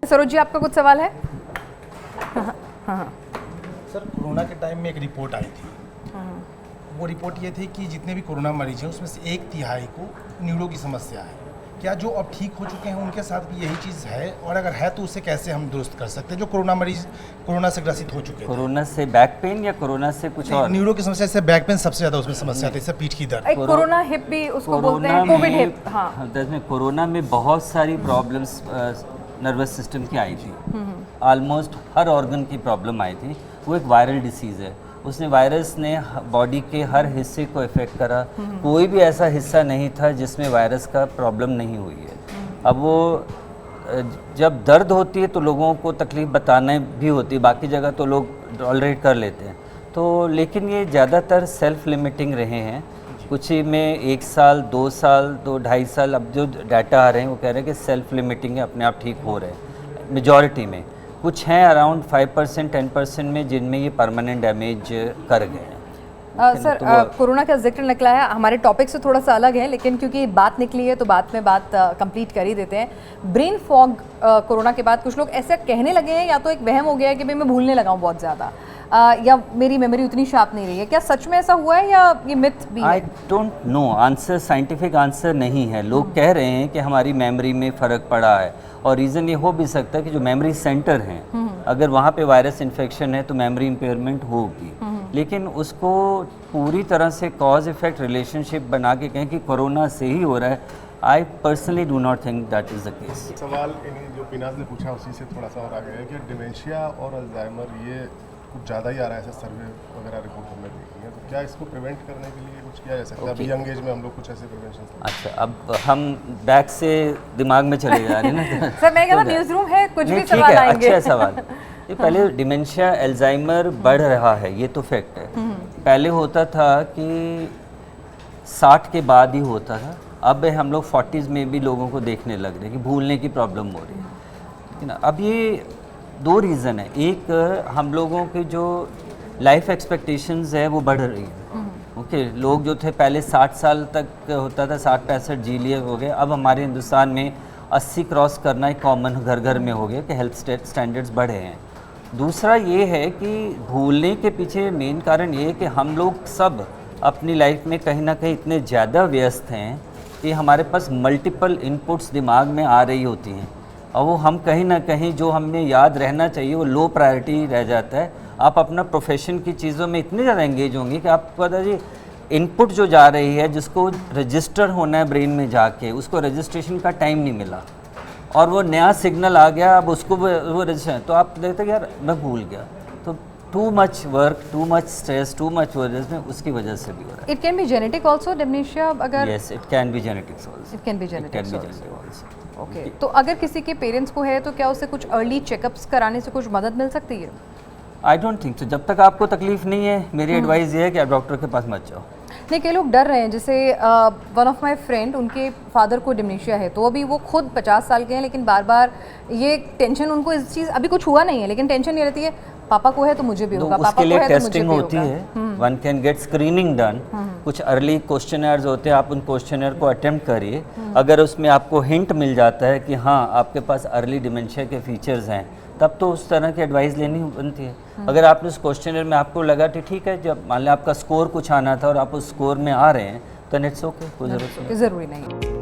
सरोज जी, आपका कुछ सवाल है? हाँ। सर, कोरोना के टाइम में एक रिपोर्ट आई थी। वो रिपोर्ट ये थी कि जितने भी कोरोना मरीज हैं उसमें से 1/3 को न्यूरो की समस्या है। क्या जो अब ठीक हो चुके हैं उनके साथ भी यही चीज़ है, और अगर है तो उसे कैसे हम दुरुस्त कर सकते हैं जो कोरोना मरीज कोरोना से ग्रसित हो चुके हैं? कोरोना से बैक पेन या कोरोना से कुछ और? न्यूरो की समस्या से बैक पेन सबसे ज़्यादा उसमें समस्या आती है, पीठ की दर्द। एक कोरोना हिप भी उसको बोलते हैं, कोविड हिप। हाँ, में कोरोना में बहुत सारी प्रॉब्लम्स नर्वस सिस्टम की आई थी। ऑलमोस्ट हर ऑर्गन की प्रॉब्लम आई थी। वो एक वायरल डिसीज़ है, उसने वायरस ने बॉडी के हर हिस्से को इफ़ेक्ट करा। कोई भी ऐसा हिस्सा नहीं था जिसमें वायरस का प्रॉब्लम नहीं हुई है। अब वो जब दर्द होती है तो लोगों को तकलीफ़ बताना भी होती है, बाकी जगह तो लोग टॉलरेट कर लेते हैं। तो लेकिन ये ज़्यादातर सेल्फ लिमिटिंग रहे हैं। कुछ ही में 1 साल 2 साल 2-2.5 साल अब जो डाटा आ रहे हैं वो कह रहे हैं कि सेल्फ लिमिटिंग है, अपने आप ठीक हो रहे हैं मेजॉरिटी में। कुछ हैं अराउंड 5% 10% में जिनमें ये परमानेंट डैमेज कर गए हैं। सर, कोरोना का जिक्र निकला है, हमारे टॉपिक से थोड़ा सा अलग है, लेकिन क्योंकि बात निकली है तो बात कंप्लीट कर ही देते हैं। ब्रेन फॉग कोरोना के बाद कुछ लोग ऐसा कहने लगे हैं, या तो एक वहम हो गया है कि भाई मैं भूलने लगा हूँ बहुत ज़्यादा, या मेरी मेमोरी उतनी शार्प नहीं रही है। क्या सच में ऐसा हुआ है या ये मिथ भी है? I don't know, answer scientific answer नहीं है। लोग कह रहे हैं कि हमारी मेमोरी में फ़र्क पड़ा है, और रीज़न ये हो भी सकता है कि जो मेमोरी सेंटर हैं अगर वहाँ पे वायरस इन्फेक्शन है तो मेमोरी इम्पेयरमेंट होगी। लेकिन उसको पूरी तरह से कॉज इफेक्ट रिलेशनशिप बना के कहें कि कोरोना से ही हो रहा है, I personally do not think that is the case. सवाल जो पिनाज ने पूछा उसी से थोड़ा सा और आगे है कि डिमेंशिया और अल्जाइमर ये कुछ ज़्यादा ही आ रहा है, ऐसा सर्वे वगैरह रिपोर्ट हमने देखी है। तो क्या इसको प्रिवेंट करने के लिए कुछ किया जा सकता है? अभी यंग एज में हम लोग कुछ ऐसे प्रिवेंशन। अच्छा, अब हम बैक से दिमाग में चले जा रहे हैं ना। सर, मैं कह रहा न्यूज़ रूम है, कुछ भी सवाल ठीक है, आएंगे। अच्छा सवाल। ये पहले डिमेंशिया अल्जाइमर बढ़ रहा है, ये तो फैक्ट है। पहले होता था कि 60 के बाद ही होता था, अब हम लोग 40s में भी लोगों को देखने लग रहे हैं कि भूलने की प्रॉब्लम हो रही है। लेकिन अब ये 2 रीज़न है। एक, हम लोगों की जो लाइफ एक्सपेक्टेशंस है वो बढ़ रही है। ओके, लोग जो थे पहले 60 साल तक होता था, 60-65 जी लिए हो गए। अब हमारे हिंदुस्तान में 80 क्रॉस करना एक कॉमन घर घर में हो गया कि हेल्थ स्टैंडर्ड्स बढ़े हैं। दूसरा ये है कि भूलने के पीछे मेन कारण ये है कि हम लोग सब अपनी लाइफ में कहीं ना कहीं इतने ज़्यादा व्यस्त हैं कि हमारे पास मल्टीपल इनपुट्स दिमाग में आ रही होती हैं, और वो हम कहीं ना कहीं जो हमें याद रहना चाहिए वो लो प्रायोरिटी रह जाता है। आप अपना प्रोफेशन की चीज़ों में इतने ज़्यादा एंगेज होंगे कि आपको पता जी इनपुट जो जा रही है जिसको रजिस्टर होना है ब्रेन में जाके, उसको रजिस्ट्रेशन का टाइम नहीं मिला, और वो नया सिग्नल आ गया, अब उसको वो रजिस्टर, तो आप देखते हैं यार मैं भूल गया। तो too much work, too much stress, too much work में उसकी वजह से भी हो रहा है। It can be genetic also dementia, अगर yes it can be genetics also, it can be genetic also. Okay, तो अगर किसी के पेरेंट्स को है तो क्या उसे कुछ अर्ली चेकअप्स कराने से कुछ मदद मिल सकती है? I don't think so. जब तक आपको तकलीफ नहीं है, मेरी एडवाइस ये है कि आप डॉक्टर के पास मत जाओ। नहीं, कई लोग डर रहे हैं, जैसे वन ऑफ माय फ्रेंड, उनके फादर को डिमेंशिया है, तो अभी वो खुद 50 साल के हैं, लेकिन बार बार ये टेंशन उनको, इस चीज़ अभी कुछ हुआ नहीं है लेकिन टेंशन ये रहती है पापा को है तो मुझे भी होगा, पापा उसके को लिए है तो मुझे टेस्टिंग भी होती होगा। है, one can get screening done. कुछ अर्ली क्वेश्चनर्स होते हैं, आप उन क्वेश्चनर को अटेम्प्ट करिए। अगर उसमें आपको हिंट मिल जाता है कि हाँ आपके पास अर्ली डिमेंशिया के फीचर्स हैं, तब तो उस तरह की एडवाइस लेनी बनती है। अगर आपने उस क्वेश्चनर में आपको लगा कि ठीक है, जब मान लिया आपका स्कोर कुछ आना था और आप उस स्कोर में आ रहे हैं, तो इट्स ओके, कोई ज़रूरत नहीं। ज़रूरी नहीं।